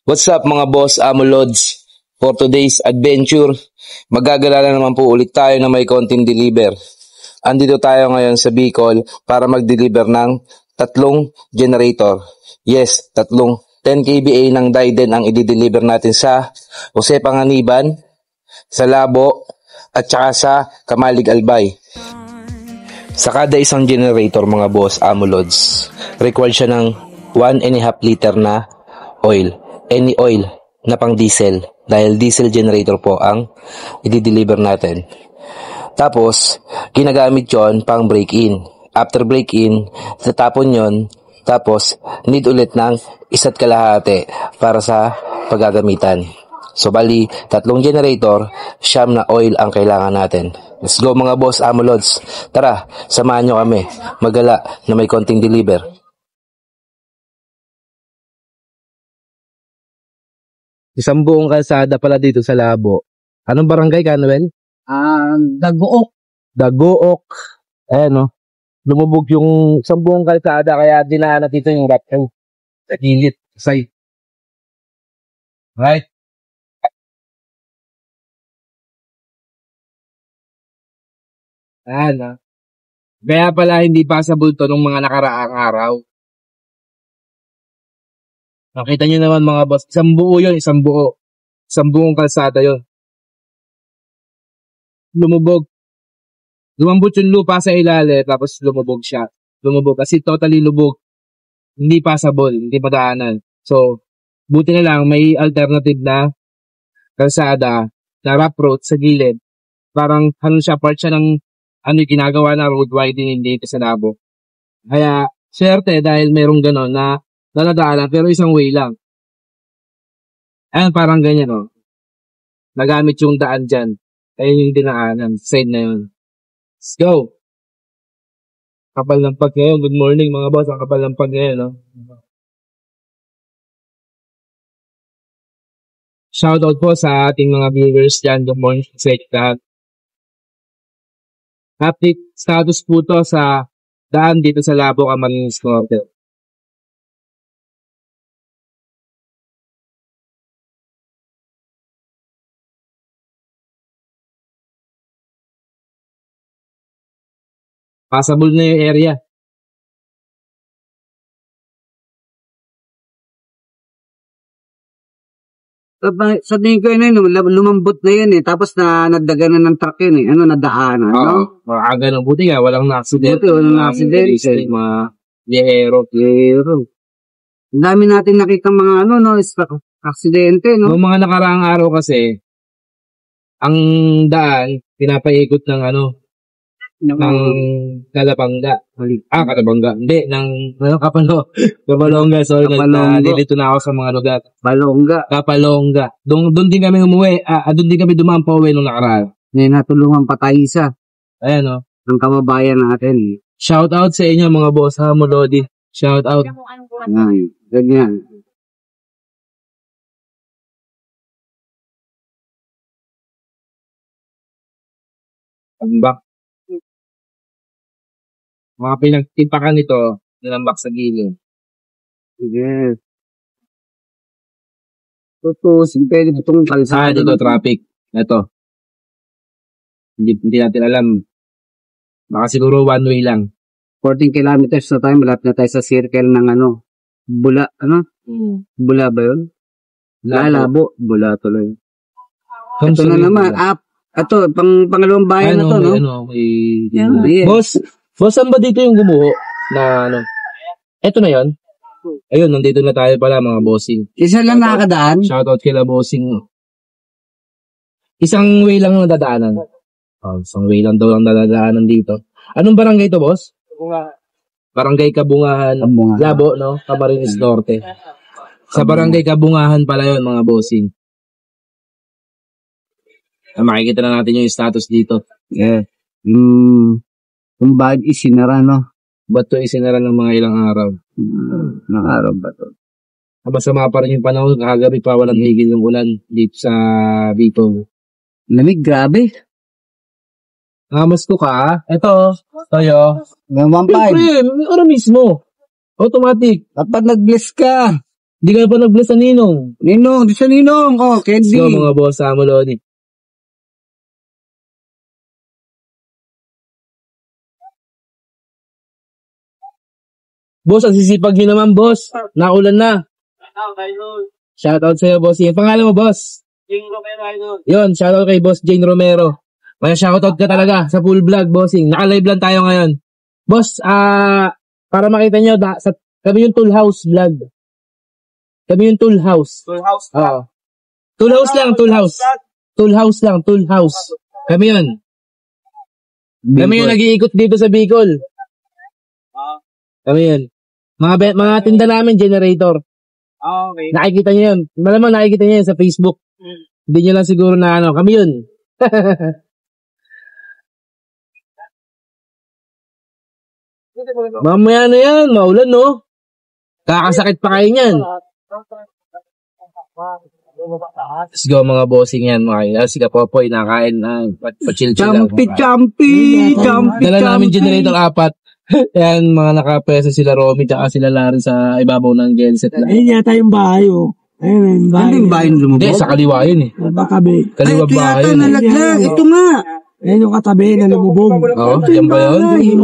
What's up mga boss, Amo Lods? For today's adventure, magagalala naman po ulit tayo na may konting deliver. Andito tayo ngayon sa Bicol para mag-deliver ng tatlong generator. Yes, tatlong 10 kVA ng Diden ang i-deliver natin sa Jose Panganiban, sa Labo, at saka sa Kamalig Albay. Sa kada isang generator mga boss, Amo Lods, required siya ng 1.5 liter na oil. Any oil na pang diesel dahil diesel generator po ang i-deliver natin. Tapos, ginagamit yon pang break-in. After break-in, tatapon yon. Tapos, need ulit ng 1.5 para sa paggagamitan. So, bali, tatlong generator, siyam na oil ang kailangan natin. Let's go mga boss, Amo Lods. Tara, samahan nyo kami. Magala na may konting deliver. Isang buong kalsada pala dito sa Labo. Anong barangay ka, Noel? Dagook. Dagook. Ayan, no? Lumubog yung isang buong kalsada, kaya dinaanan dito yung rapel. Sa gilid. Say. Right? Ayan, no? Kaya pala hindi passable to nung mga nakaraang araw. Nakita nyo naman mga boss, isang buo yun, isang buo. Isang buong kalsada yun. Lumubog. Lumambot yung lupa sa ilalim, tapos lumubog siya. Lumubog, kasi totally lubog. Hindi passable, hindi madaanan. So, buti na lang, may alternative na kalsada, na rough road sa gilid. Parang, siya, part siya ng, ginagawa na road widening dito sa Labo. Kaya, swerte dahil merong ganon na nadaanan, pero isang way lang. Ayan, parang ganyan, oh. Nagamit yung daan dyan. Ayun yung dinaanan. Side na yun. Let's go! Kapal ng pag ngayon. Good morning, mga boss. Ang kapal ng pag ngayon, no? Shoutout po sa ating mga viewers dyan. Good morning sa lahat. Update status po to sa daan dito sa Labo, Camarines Norte. Passable na yung area. Sa tingin ko yun, lumambot na yun eh. Tapos nagdagan na ng truck yun eh. Nadaanan, no? Ganun. Buti nga, walang na-accident. Buti, walang na-accident. Mga lihero. Ang dami natin nakita mga aksidente, no? Noong mga nakaraang araw kasi, ang daan, pinapaikot ng ng Kalabanga. Kalabanga. Hindi, ng Kapalonga. Sorry, nalilito na ako sa mga lugar. Kapalonga. Doon din kami umuwi. Doon din kami dumaan pa uwi nung nakaraan. May natulungan pa tayo isa. Ayan, no? Ang kababayan natin. Shout out sa inyo mga boss, Amo Lodi. Shout out. Ganyan. Tambak. Mga pinagtipakan nito, nilambak sa gilid. Yes. Ito, pwede itong kalsada. Ito, traffic. Ito. Hindi natin alam. Baka siguro one way lang. 14 kilometers na tayo, malapit na tayo sa circle ng Bula, Bula ba yun? Labo. Bula tuloy. Ito na naman, ito, pangalawang bayan na to, no? Boss, saan ba dito yung gumuho na Ito na yon. Ayun, nandito na tayo pala mga bossing. Isa lang nakakadaan? Shoutout kila bossing. Isang way lang nadadaanan. Isang way lang daw lang nadadaanan dito. Anong barangay to, boss? Barangay Kabungahan. Labo, no? Camarines Norte. Sa barangay Kabungahan pala yon mga bossing. Makikita na natin yung status dito. Yeah. Kung bakit isinara, no? Ba't ito isinara ng mga ilang araw? Ilang araw ba ito? Masama pa rin yung panahon. Kagabi pa walang tigil ng ulan dito sa Bicol. Lamig, grabe. Mas ko ka. Ito, tayo. 1.5. Siyempre, mismo. Automatic. Dapat nag-bless ka. Hindi ka pa nag-bless sa Ninong. Ninong, di sa Ninong. Oh, Candy. So, mga boss, Amo Lodi. Boss, ang sisipag nyo naman, boss. Naulan na. Shoutout sa'yo, boss. Yan, pangalan mo, boss? Jane Romero. Yun, shoutout kay boss Jane Romero. May shoutout ka talaga sa full vlog, bossing. Naka-live lang tayo ngayon. Boss, para makita nyo, kami yung Tool House vlog. Kami yung Tool House. Tool House. Oo. Tool House lang, Tool House. Tool House lang, Tool House. Kami yun. Kami yung nag-iikot dito sa Bicol. Kami yun. Mga tinda namin, generator. Okay. Nakikita nyo yun. Malamang nakikita nyo yun sa Facebook. Hindi nyo lang siguro na kami yun. Mamaya na yan, maulan no? Kakasakit pa kayo niyan. Let's go mga bossing yan mga. Sige Popoy, nakain na. Pa-chill-chill lang. Champi. Dala namin generator 4. Yan, mga nakapesa sila Romy tsaka sila Larry sa ibabaw ng genset. Ayun yata yung bahay, oh. Ayun, Ano yung bahay ng lumubog? Hindi, sa kaliwa yun eh. Bakabi. Kaliwa bahay yun eh. Nalaglag. Ito nga. Ayun yung katabi na lumubog. Oo, yan ba yun?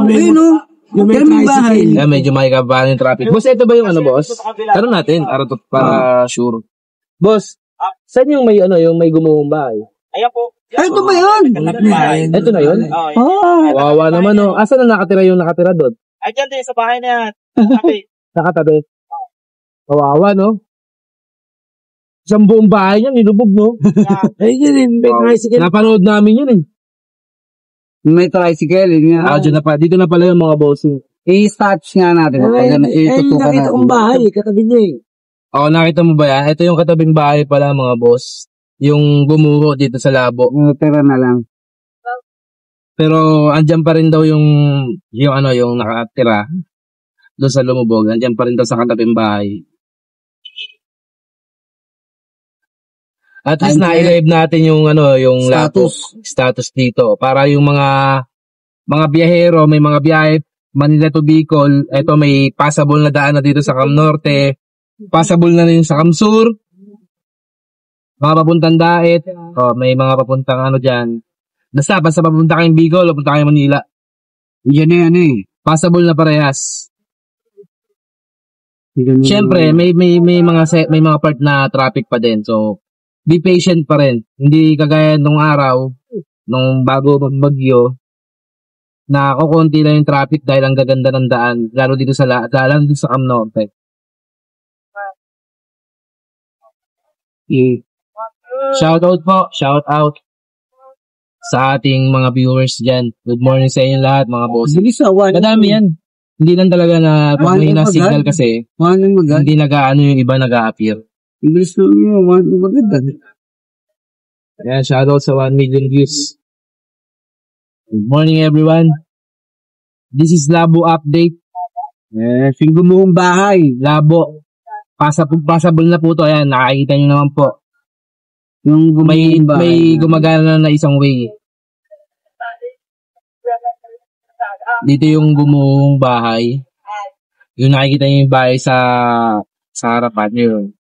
Ayun o. Yung may Yan yung bahay. tricycle. Yan, medyo may kabahan yung traffic. Boss, ito ba yung ano boss? Karoon natin, para sure. Boss, saan yung may gumuhong bahay? Ayan po. Ito ba yun? Ito na yun? Oh, Wawa naman no. Asan na nakatira yung nakatira doon? ay, dyan din sa bahay na yan. Katabi. Nakatabi. Kawawa no? Isang buong bahay niya, nilubog no? Ayun yun din. May tricycle. Napanood namin yun eh. May tricycle. Yun nga. Dyan na pa. Dito na pala yung mga bossing. I-touch nga natin. Itutukan nakita kong bahay. Katabi niya eh. Oo, nakita mo ba yan? Ito yung katabing bahay pala mga boss. Yung gumuro dito sa labo. Tira na lang. Pero andyan pa rin daw yung nakatira doon sa lumubog. Andyan pa rin daw sa katabing bahay. At least na-live natin yung status dito para yung mga biyahero, may mga biyahe Manila to Bicol, eto may passable na daan na dito sa Cam Norte, passable na rin sa Cam Sur, mga papuntang Daet, may mga papuntang diyan. Basta papunta kayong Bicol o punta kayong Manila. Yan na yan eh. Passable na parehas. Siyempre, may mga part na traffic pa din. So, be patient pa rin. Hindi kagaya nung araw, nung bago magbagyo, na kukunti lang yung traffic dahil ang gaganda ng daan, lalo dito sa Cam Norte. Shout out po, shout out sa ating mga viewers dyan. Good morning sa inyo lahat, mga boss. Madami yan. Hindi lang talaga na pag may signal kasi, hindi yung iba nag-a-appear. English na yun, maganda. Ayan, shoutout sa 1 million views. Good morning everyone. This is Labo Update. Yung gumuhong bahay. Labo. Passable na po to. Ayan, nakakita nyo naman po. Yung may gumagana na isang way. Dito yung gumuhong bahay. Yung nakikita nyo yung bahay sa harapan nyo.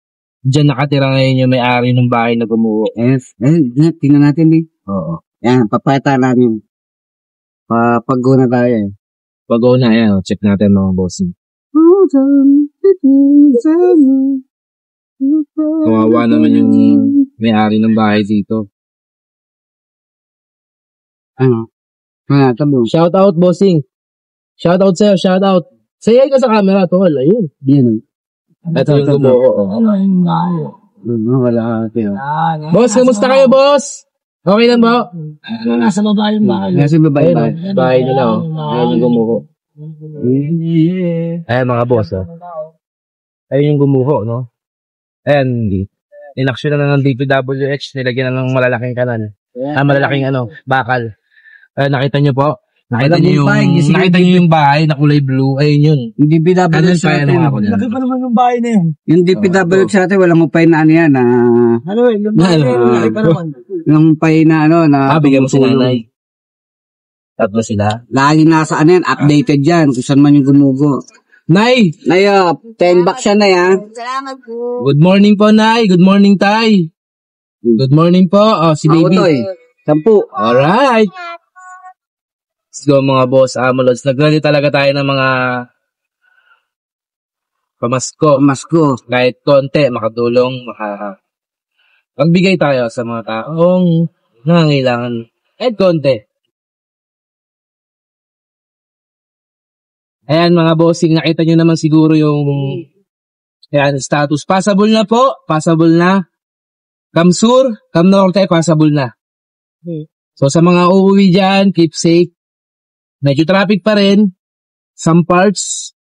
Diyan nakatira ngayon yung may-ari ng bahay na gumuho. Tingnan natin din. Oo. Yan, papayata namin. Pag-go na tayo eh. Pag-go na, yan. Check natin mga bossing. Kawawa naman yung may-ari ng bahay dito. Ano? Tabo. Shout out, bossing. Shout out sa'yo, shout out. Sayay ka sa camera, tol. Ayun. Yan. Ito yung gumuho. Wala kayo. Boss, kamusta kayo, boss? Okay lang ba? Nasa baba yung bahay. Nasa babae ba? Bahay nila, oh. Ayun yung gumuho. Ayan, mga boss, oh. Ayun yung gumuho, no? Ayan, inaksyon na ng DPWH, nilagyan na ng malalaking kanan. Malalaking, bakal. Ayan, nakita nyo po. Nakita nyo yung bahay na kulay blue. Ayun yun. Yung DPWH sa atin. Laki pa naman yung bahay na yun. Yung DPWH sa atin, walang upay na yan. Yung bahay na yun, laki pa naman. Yung upay na bigyan mo si nanay. Tatlo sila. Lagi nasa yan, updated yan. Kung saan man yung gumugo. Nay! Nayo, 10 bucks siya na ya. Salamat po. Good morning po, Nay. Good morning, Tay. Good morning po. Oh, si Ako baby. to eh. 10. Alright. Let's go mga boss. Amolods. Nag-ready talaga tayo ng mga pamasko. Pamasko. Kahit konti, makatulong, magbigay tayo sa mga taong nangangailangan. Kahit konti. Ayan mga bossing, nakita nyo naman siguro yung ayan, status. Passable na po. Passable na. Kamsur, Kamnorte, passable na. So sa mga uuwi dyan, keep safe. Medyo traffic pa rin. Some parts.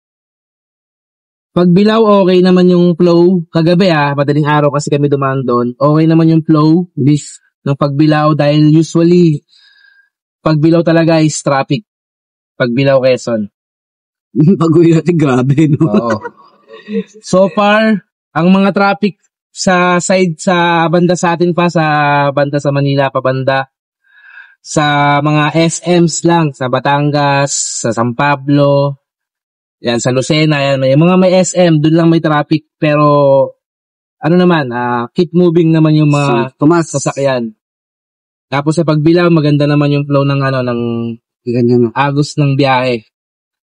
Pagbilaw, okay naman yung flow. Kagabi madaling araw kasi kami dumaan doon. Okay naman yung flow ng pagbilaw dahil usually pagbilaw talaga is traffic. Pagbilaw Quezon. Pag-uwi natin, grabe, no? Oo. So far, ang mga traffic sa side sa banda sa atin pa, sa banda sa Manila, pabanda, sa mga SMs lang, sa Batangas, sa San Pablo, yan, sa Lucena, yan, may SM, doon lang may traffic, pero, ano naman, keep moving naman yung mga sasakyan. Tapos sa pagbilaw, maganda naman yung flow ng, ng agos ng biyahe.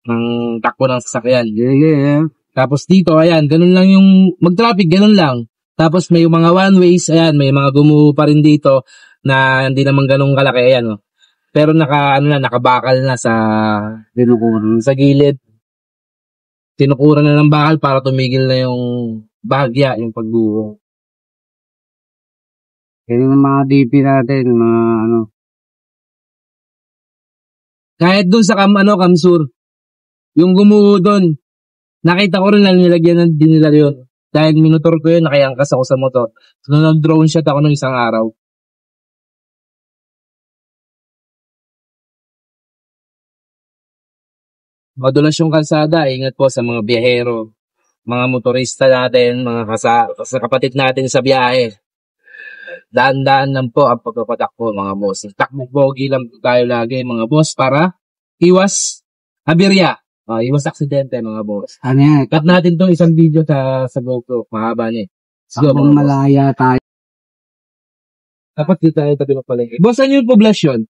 Ng takbo ng sasakyan. Yeah. Tapos dito, ayan, ganun lang yung mag-traffic, ganun lang. Tapos may mga one-ways, ayan, may mga gumuho pa rin dito na hindi naman ganun kalaki, ayan, Pero nakabakal na sa gilid. Tinukuran na ng bakal para tumigil na yung bahagya, yung pagguho. Kaya yung mga DP natin, mga Kahit dun sa Kamsur, yung gumuho doon, nakita ko rin na nilagyan din nila yun. Dahil minutor ko yun, nakayangkas ako sa motor. So, nag-drone shot ako ng isang araw. Madulas yung kalsada, ingat po sa mga biyahero, mga motorista natin, mga sa kapatid natin sa biyahe. Daan-daan lang po ang pagpapatakbo, mga boss. Takbo-bogi lang tayo lagi, mga boss, para iwas aberya. Iwas aksidente, mga boss. Ano yan? Cut natin tong isang video sa GoPro. Mahaba niya. Sakong malaya tayo. Dapat dito tayo tabi ng palengke. Boss, saan yung poblasyon?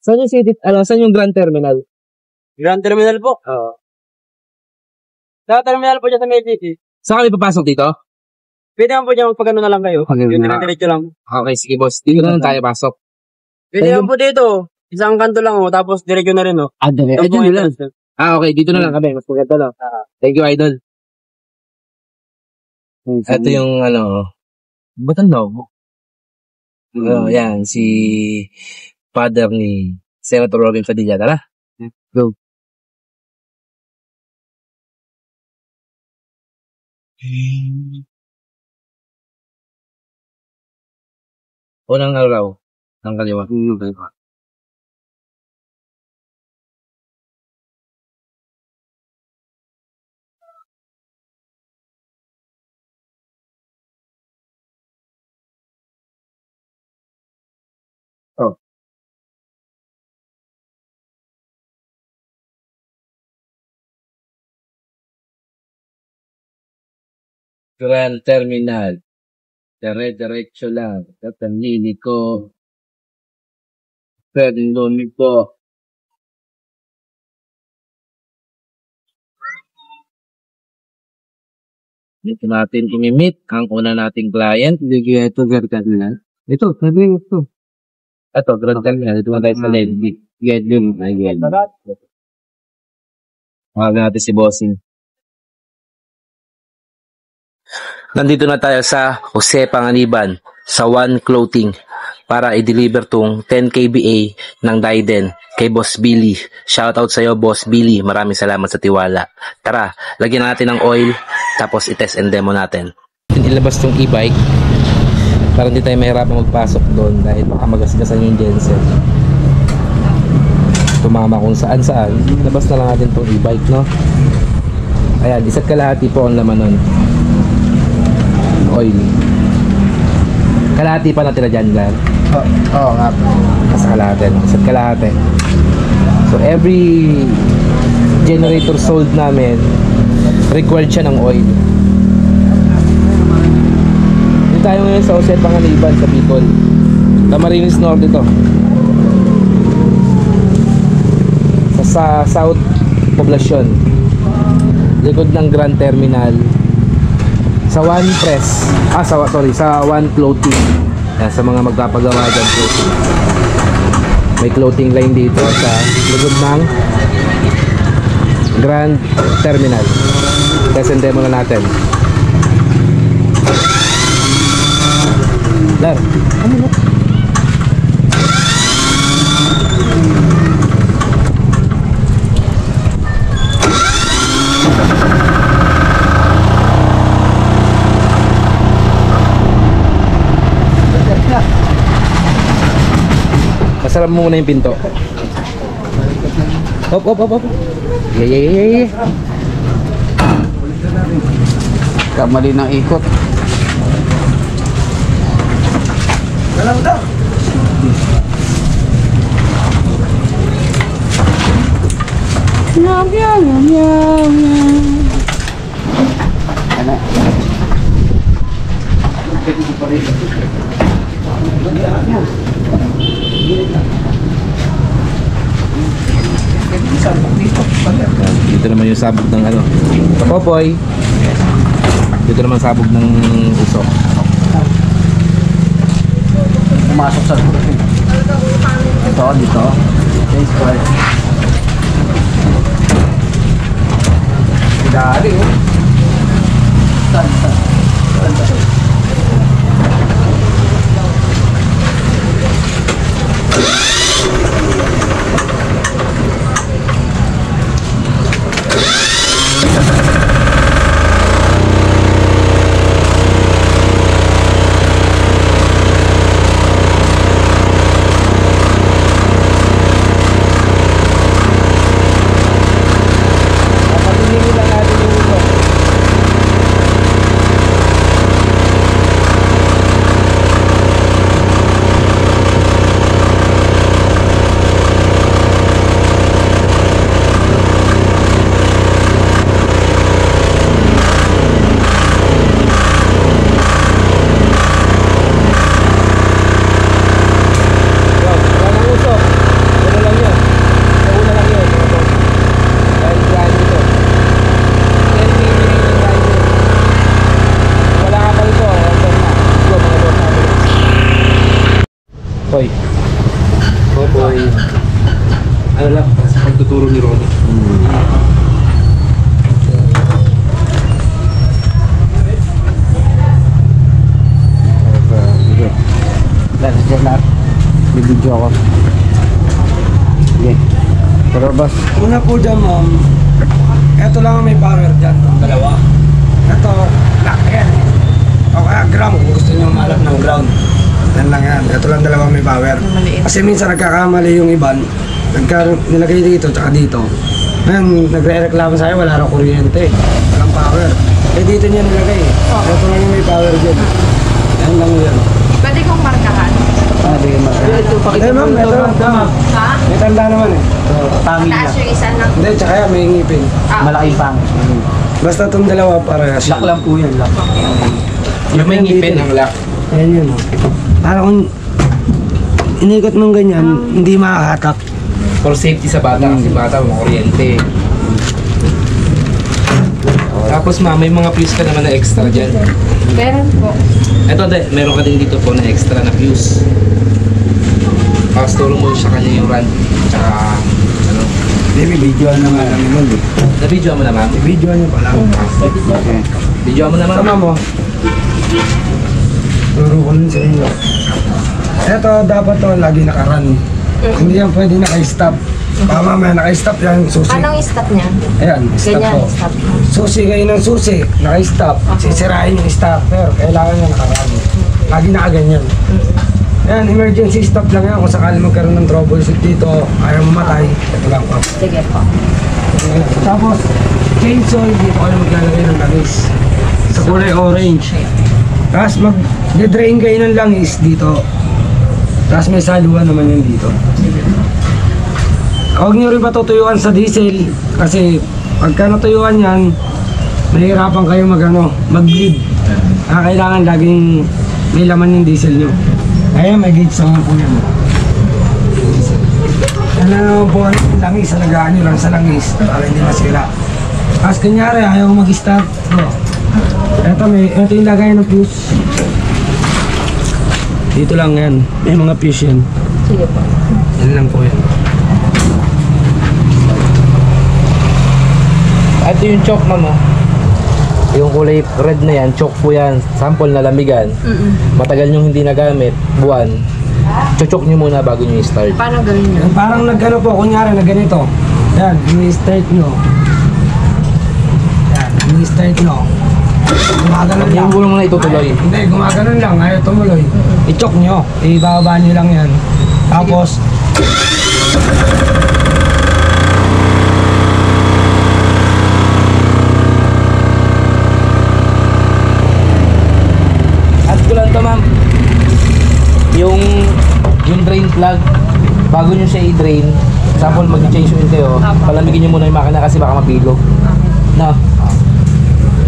Saan yung city? Saan yung Grand Terminal? Grand Terminal po. Oo. Sa terminal po dyan sa Medici. Saan kami papasok dito? Pwede naman po dyan magpagano na lang kayo. Pag-ano Yung na. diretso lang. Okay, sige boss. Dito na lang tayo pasok. Pwede naman po dito. Isang kanto lang tapos diretso na rin Dali. Ito po Ayun nila. entrance. Okay, dito na lang kami. Mas maganda lang. Thank you, Idol. Ito yung ba't ang logo? Yan, si father ni Senator Robin Padilla. Tara. Go. Unang araw ng kaliwa. Grand Terminal. Diretso lang. Tatanlili ko. Pwedeng doon po. Dito natin imimit ang una nating client. Ito, Grand Terminal. Ito, sabi ito. Ito, Grand Terminal. Dito na tayo sa lane. Get yun. Mahal natin si Bossing. Nandito na tayo sa Jose Panganiban sa One Clothing para i-deliver tong 10 kBA ng Diden kay Boss Billy. Shoutout sa iyo, Boss Billy. Maraming salamat sa tiwala. Tara, lagyan natin ng oil tapos i-test and demo natin. Ilabas tong e-bike para hindi tayo mahirapan magpasok doon dahil baka magasgasan yung genset. Tumama kung saan. Labas na lang natin tong e-bike, no? Ayan, isa't kalahati po ang laman nun. Oil. Kalahati pa natira dyan, Gar? Oo nga. Nasa kalahati, no? Isa't kalahati. So, every generator sold namin, required siya ng oil. Dito tayo ngayon sa Jose Panganiban sa Bicol. Camarines Norte to. Sa South Poblacion. Likod ng Grand Terminal. Sa One Press. Sa One Clothing. Yan, sa mga magpapagawa dyan po. May clothing line dito sa likod ng Grand Terminal. Tesente muna natin. Dar, ano ba? Masarap mo muna yung pinto. Hop. Yeah. Kamali ng ikot. Galang daw. Ano? Dito naman yung sabog ng ano, kapopoy. Dito naman sabog ng usok. Pumasok sa dito. Change part. Dali oh. Hoy. Hoy. Ano lang, pagtuturo ni Ronnie. Dyan na. May video ako. Okay. Pero boss. Una po dyan, ma'am. Ito lang ang may power dyan. Dalawa. Ito, lock yan. O kaya ground. Kung gusto nyo malap ng ground. Yan lang yan. Ito lang dalawang may power. Kasi minsan nagkakamali yung iban. Nilagay dito tsaka dito. Ngayon, nagre-reklamo sa'yo, wala raw kuryente. Walang power. Eh dito niya nilagay. Ito lang yung may power dyan. Yan lang yan. Pwede kong markahan. Sige, Eh ma'am, ito lang. Ha? May tanda naman eh. Taas yung isa lang. Hindi, tsaka yan, may ngipin. Malaking pang. Basta itong dalawa parehas. Lock lang po yan, lock. Yung may ngipin ang lock. Ayan yun. Para kung inikot mong ganyan, hindi makakatak. For safety sa bata, kasi bata mga kuryente. Tapos ma, may mga fuse ka naman na extra dyan. Meron po. Eto, meron ka din dito po na extra na fuse. Pakasturo mo sa kanya yung run. Tsaka, ano. Hindi, video na nga lang yun eh. Na-video mo na ma'am? Video niyo pa lang. Okay. Video mo na ma'am? Tama mo. Turo ko nun sa inyo. Ito, dapat to lagi nakaran. Hindi yan pwede naka-stop. Baka mamaya naka-stop yan, susi. Anong stop niya? Ayan, stop Ganyan, po. stop. Susi kayo ng susi, naka-stop. Sisirain yung stopper, kailangan niya nakaran. Lagi nakaganyan. Ayan, emergency stop lang yan. Kung sakali magkaroon ng troubleshoot dito, ayaw mamatay, ito lang po. Sige po. Tapos, chainsaw, dito kayo maglalagay ng langis. Sa kulay orange. Tapos mag-drain kayo ng langis dito. Tapos may saluhan naman yun dito. huwag nyo rin patutuyuan sa diesel kasi pagka natuyuan yan, mahirapan kayo mag-bleed. Kailangan laging may laman yung diesel nyo. Kaya may gauge naman po yan. Yan na naman po ang langis, alagaan nyo lang sa langis para hindi masira. Tapos kunyari, ayaw mag-start. Ito yung lagay ng fuse. Dito lang yan. May mga fuse yan. Sige po. Yan lang po yan. Ito yung choke, ma'am. Yung kulay red na yan, choke po yan. Sample na lamigan. Matagal nyo hindi nagamit, buwan. Choke nyo muna bago nyo i-start. Paano gawin nyo? Parang nagano po, kunyari na ganito. Yan, i-start nyo. Yan, i-start nyo. Gumaganon lang. Yung bulong mo na itutuloy. Hindi, gumaganon lang. Ayaw tumuloy. I-choke nyo. Ibababa nyo lang yan. Tapos, At ko lang to, ma'am. Yung drain plug, bago nyo siya i-drain, sample mag-change oil kayo, palamigin nyo muna yung makina kasi baka mapilo. No?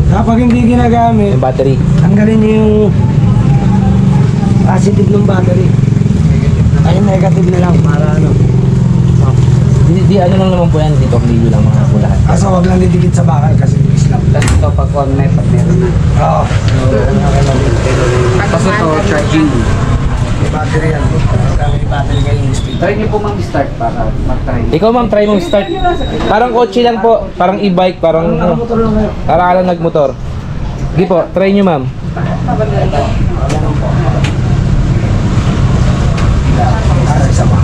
kapag hindi ginagamit, Yung battery. tanggalin nyo yung positive ng battery. Ay, negative na lang para ano. Di ano lang naman po yan, dito video lang mga po lahat. Kaso wag lang didikit sa bakal kasi bilis lang. Tapos ito pag online, pag meron na. Oo. Tapos ito, charging. May battery yan. May battery kayo yung speed. Try niyo po mag-start para mag-try. Ikaw ma'am, try mong start. Parang kotse lang po, parang e-bike, parang Nakamotor lang kayo. parang ka lang nagmotor. Sige po, try nyo ma'am. Isa pa.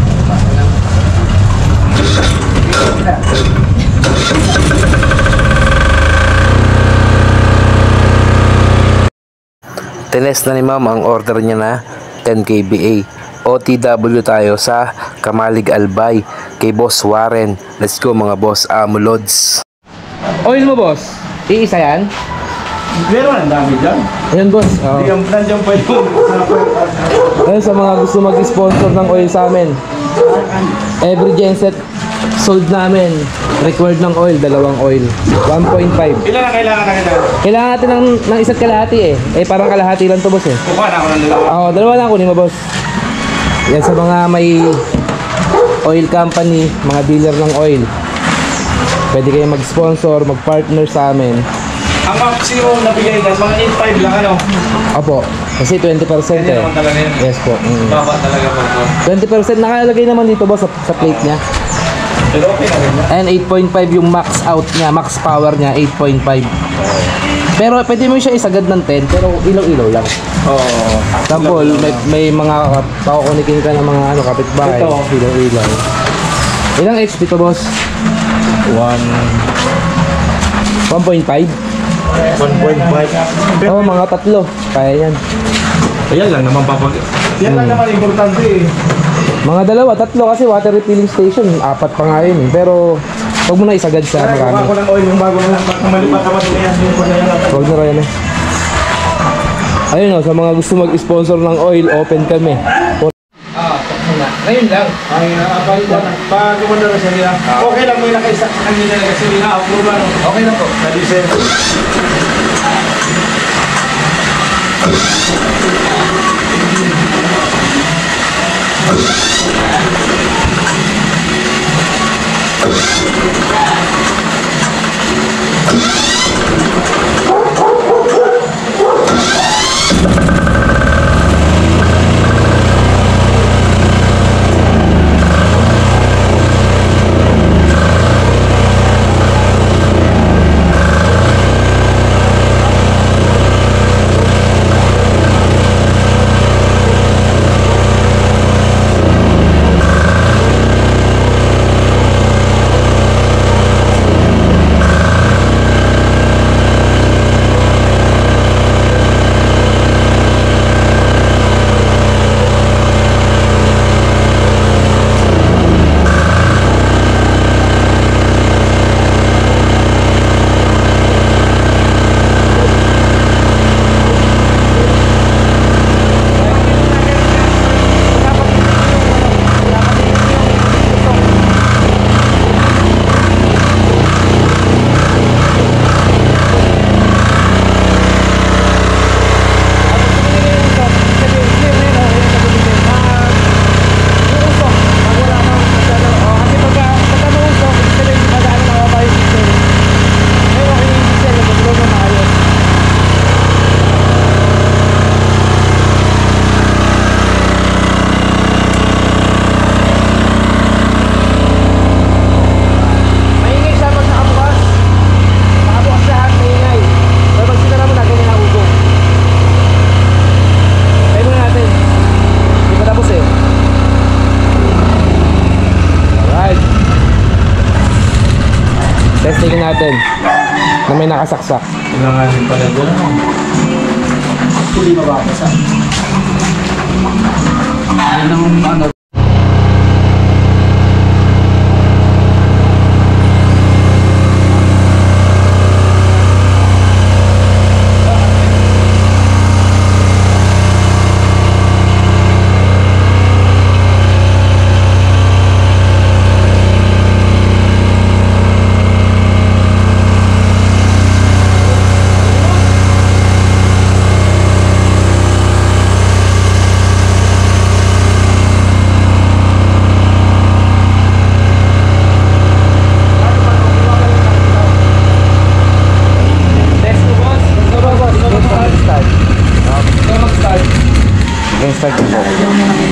Tinest na ni ma'am ang order niya na 10 kVA. OTW tayo sa Kamalig Albay kay Boss Warren. Let's go mga boss, Amulods. Oil mo boss? Iisa yan? Meron ang dami dyan. Ayan boss. Oh. Nandiyan pa yun. Ayun sa mga gusto mag-sponsor ng oil sa amin. Every genset sold namin. Required ng oil, dalawang oil. 1.5. Ilan ang kailangan na kailangan? Kailangan natin ng isa't kalahati eh. Eh parang kalahati lang to boss eh. Kukuha na ako ng dalawa. Oo, dalawa lang kunin mo boss. Yan sa mga may oil company, mga dealer ng oil. Pwede kayo mag-sponsor, mag-partner sa amin. Ang maximum na bigay dyan, mga 8.5 lang ano? Opo, kasi 20% Hindi eh. naman talaga yun. Yes po. Baba talaga po ito. 20% nakalagay naman dito boss sa plate niya. Pero okay na rin. And 8.5 yung max out niya, max power niya, 8.5. Pero pwede mo siya isagad ng 10, pero ilaw-ilaw lang. Oo. Example, may mga pakukunikin ka ng mga kapitbahay. Ito. Ilaw-ilaw. Ilang HP to boss? 1.5? 1.5. Oo, mga tatlo. Kaya yan. Ayan lang naman papag... Yan lang naman importante eh. Mga dalawa, tatlo kasi water refilling station. 4 pa nga yun. Pero, huwag mo na isagad sa Kuha marami. ko ng oil yung bago na lang. Pag malipat naman yan, yung po na yan. Huwag na rin eh. Ayun o, sa mga gusto mag-sponsor ng oil, open kami. Ngayon lang. Ay, pag kumanda na siya niya. Okay lang mo yung nakaisa sa kanila na kasi nila. Approve lang. Okay lang po. Sa December. Pwede natin. Na may nakasaksak. Kailangan pala doon. Hindi mababasa. Yan ang ano.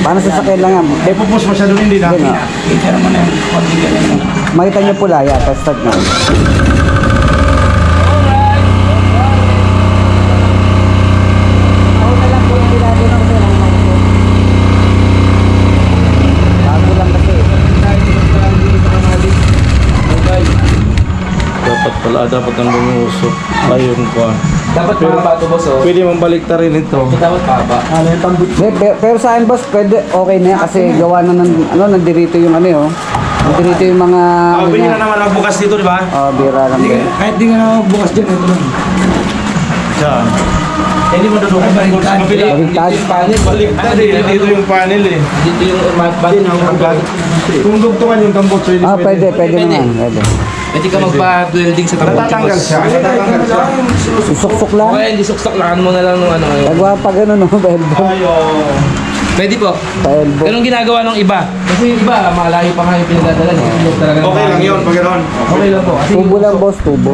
Paano sasakyan lang yan? Eh, pupus masyado hindi na. Yun, makita niyo pula yata, start na. Bago lang kasi. Dapat ang lumusok. Ayun ko. Dapat mahaba ito, boss. Oh. Pwede mong balik rin ito. Dapat mahaba. Pero sa akin boss, pwede, okay na yan kasi gawa na ng, nandirito yung ano yun. Nandirito yung mga... Pwede na naman ang bukas dito, di ba? Bira lang din. Kahit di ka na bukas dyan, ito lang. Diyan. Hindi mo dudukot ang bukas. Mabila. Baliktad. Baliktad eh. Dito yung panel eh. Dito yung button ng Kung dugtungan yung tambot sa'yo, Pwede naman. Pwede. Pwede ka magpa-welding sa tambot. Natatanggal siya. Natatanggal siya. Susuksok lang. Okay, hindi suksok lang mo na lang ng ano. Nagawa pa gano'n, no? Elbow. Ayo. Pwede po. Elbow. Ganun ginagawa ng iba. Kasi yung iba, malayo pa nga yung pinagdadala niya. Okay lang yun, pag gano'n. Okay lang po. Kasi Tubo lang boss, tubo.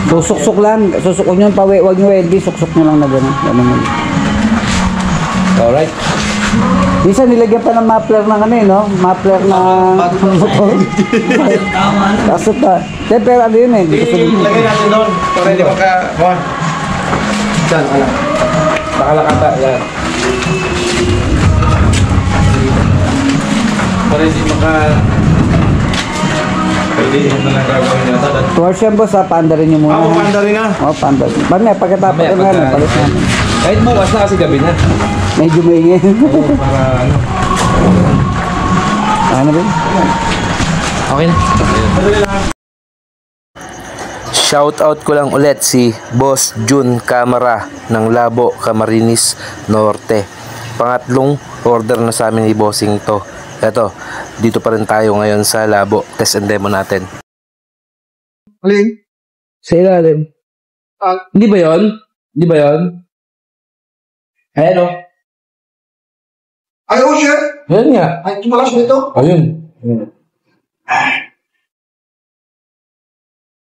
Susuksok lang. Susukok nyo, huwag nyo welding, suksok nyo lang na gano'n. Gano'n. alright. Minsan nilagyan pa ng muffler ng ano no? Muffler na motor. Kaso pa. Pero ano yun eh. Lagay natin doon. Para hindi maka... Diyan, ala. Nakalakata, yan. Para hindi maka... Pwede yun na lang gagawin yata. Torsion boss ha, paandarin nyo muna. Panda rin na. Paandarin. Mamaya pagkatapos Mamaya, ng ano, pagka- palit na. Kahit bukas na kasi gabi na. Medyo maingay. Oo, para ano. Ano rin? Okay na. Shout out ko lang ulit si Boss Jun Camara ng Labo, Camarines Norte. Pangatlong order na sa amin ni Bossing to. Eto, dito pa rin tayo ngayon sa Labo. Test and demo natin. Alin? Sa ilalim. Hindi ba yun? Hindi ba yun? Ayan o. Ay, oh shit! Ayan nga. Ay, tumalas nito. Ayun.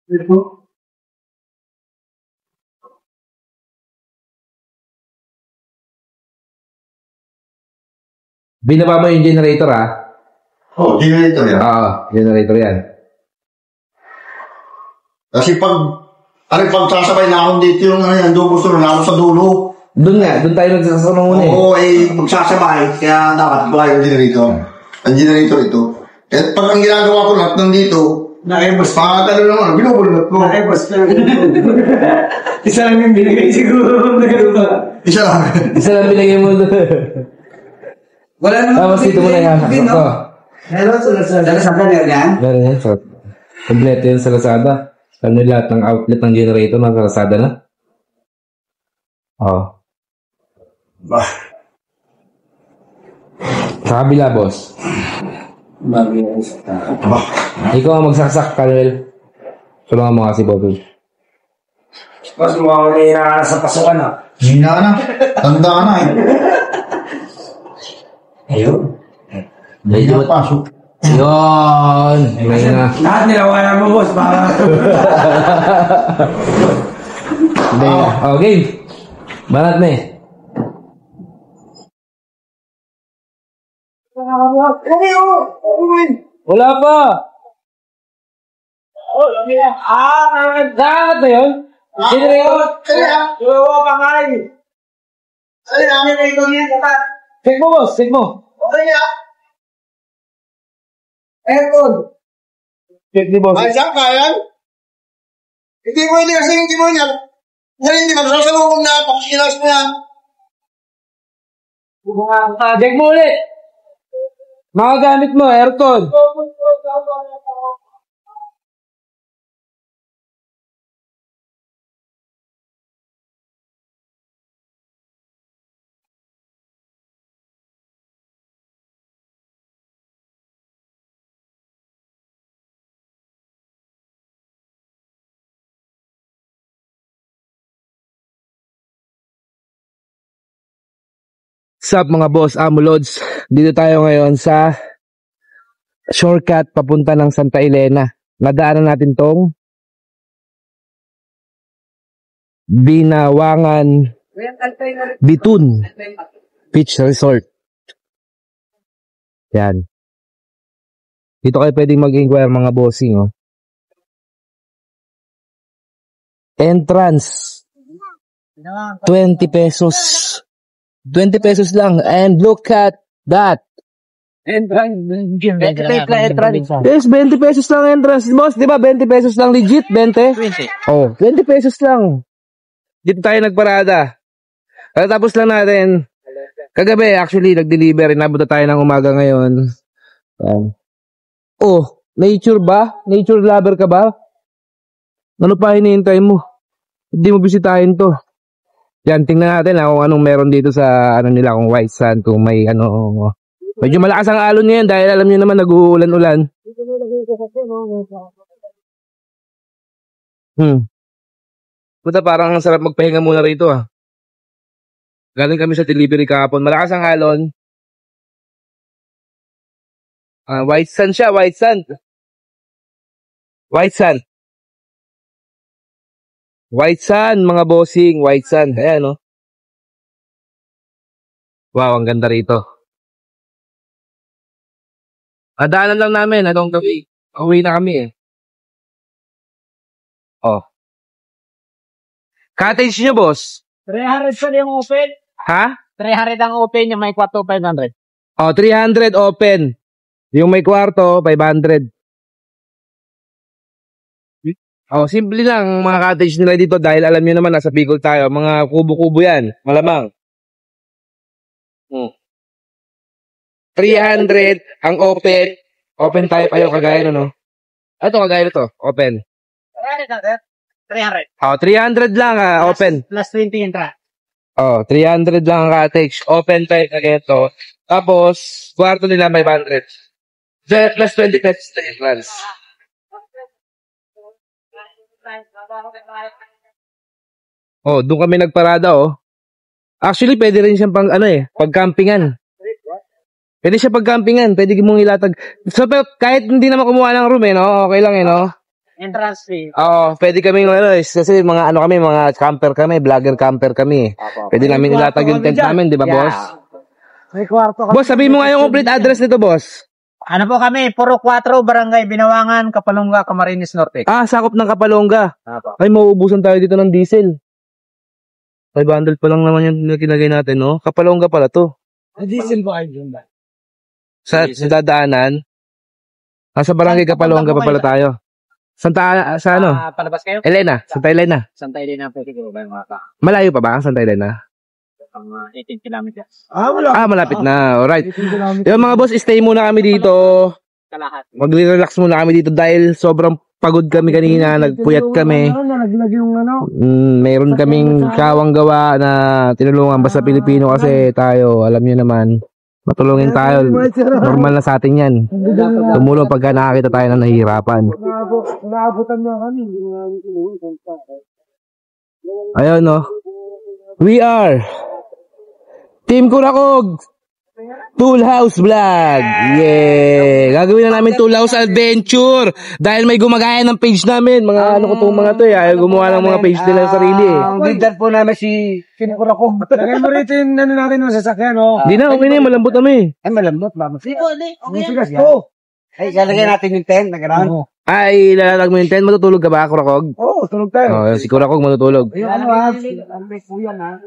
Ito. Binaba mo yung generator ha? Oh, generator yan. Oo, generator yan. Kasi pag sasabay na ako dito yung ano yan, gusto na ako sa dulo. Doon nga, doon tayo nagsasunong muna eh. Oo, magsasabay. Kaya dapat wala yung generator. Ang generator ito. Kaya pag ang ginagawa ko lahat nandito, Na-ebos. pangatalo naman, binubulot ko. Na-ebos na. Isa lang yung binigay siguro. Isa lang. Isa lang binigay mo doon. Wala naman. Tapos dito mo na yung hasok ko. Hello, sa Lazada yan? Meron yan. So, kompleto yun sa Lazada. Ano lahat ng outlet ng generator ng Lazada na? Oo. Sa kabila, boss. Ikaw ang magsaksak, Kanuel. Tulungan mo nga si Bobby. Mas mukhang may inaana sa pasukan ah. Hina na. Tanda na eh. Ayun. Hindi na pasok. Yun! May na. Lahat nilawanan mo, boss. Para... Hindi na. Oh, game. Banat na eh. Wala pa! Dapat na yun? Generator? Check mo, boss. Check mo. Aircon. Check ni boss. Ay, saan kaya? Hindi pwede kasi hindi mo yan. Hindi ka sasalubong na, pakikilas mo yan. Check mo ulit. Mga gamit mo, aircon. Sup mga boss, Amulods. Dito tayo ngayon sa shortcut papunta ng Santa Elena. Nadaanan natin tong Binawangan Bitun Beach Resort. Yan. Dito kayo pwedeng mag-inquire mga bossing. Oh. Entrance 20 pesos. 20 pesos lang. And look at that. Entrance. Yes, 20 pesos lang entrance. Boss, di ba 20 pesos lang legit? 20? 20. Oh, 20 pesos lang. Dito tayo nagparada. Tapos lang natin. Kagabi, actually, nag-deliver. Inabot na tayo ng umaga ngayon. Oh, nature ba? Nature lover ka ba? Ano pa hinihintay mo? Hindi mo bisitahin to. Yan, tingnan natin kung anong meron dito sa ano nila, kung white sand, kung may ano. Medyo malakas ang alon ngayon dahil alam niyo naman nag-uulan-ulan. Puta, parang ang sarap magpahinga muna rito ah. Galing kami sa delivery kahapon. Malakas ang alon. White sand siya, white sand. White sand. White sand, mga bossing, white sand. Ayan, no? Wow, ang ganda rito. Daanan lang namin, anong gabi. Uwi na kami eh. Oh. Cottage nyo, boss? 300 pa yung open. Ha? 300 ang open, yung may kwarto 500. Oh, 300 open. Yung may kwarto, 500. Oh, simple lang mga cottage nila dito dahil alam niyo naman nasa Bicol tayo, mga kubo-kubo 'yan, malamang. 300 ang open. Open tayo kayo kagaya no. Ito kagaya nito, open. 300. Oh, 300 lang open. Plus 20 yung tra. Oh, 300 lang ang cottage. Open tayo kagaya ito. Tapos, kwarto nila 500. Plus 20 pesos na entrance. Oh, doon kami nagparada oh. Actually, pwede rin siyang pagcampingan. Pwede siya pagcampingan, pwede mong ilatag. So, kahit hindi naman kumuha ng room no? Okay lang no? Entrance fee. Oo, pwede kami kasi mga mga camper kami, vlogger camper kami. Pwede namin ilatag yung tent namin, di ba, boss? May kwarto kami. Boss, sabihin mo nga yung complete address nito, boss. Ano po kami? Puro 4, Barangay Binawangan, Kapalonga, Camarines Norte. Sakop ng Kapalonga. Ay, mauubusan tayo dito ng diesel. 500 pa lang naman yung kinagay natin, no? Kapalonga pala to. Diesel ba kayo dyan ba? Sa dadaanan. Sa Barangay Kapalonga pa pala tayo. Sa ano? Palabas kayo? Elena. Santa Elena. Santa Elena, pwede ko ba yung maka? Malayo pa ba ang Santa Elena? 18 kilometers. Malapit na. Alright. Yung mga boss, stay muna kami dito. Kalahat. Mag-relax muna kami dito dahil sobrang pagod kami kanina. Nagpuyat kami. Nalaglag yung Mayroon kaming kawang gawa na tinulungan basta Pilipino kasi tayo. Alam nyo naman. Matulungin tayo. Normal na sa atin yan. Tumulong pagka nakakita tayo na nahihirapan. Naabutan na kami. Ayun no. We are Team Kurakog Tool House Vlog. Yeah. Gagawin na namin Tool House Adventure dahil may gumagaya ng page namin. Mga ano ko itong mga to eh. Ayaw gumawa ng mga page nila sa sarili eh. Ang leader po namin si Kurakog. Lagay mo rito yung ano natin ng sasakyan, no? Hindi na, okay na malambot kami. Ay, malambot, mama. Okay po. Ay, lalagay natin yung tent na gano'n. Ay, lalag mo yung tent. Matutulog ka ba, Kurakog? Oo, tulog tayo. Si Kurakog matutulog. Ayun, ano ha? May kuya na.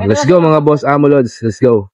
Let's go mga boss Amulods. Let's go.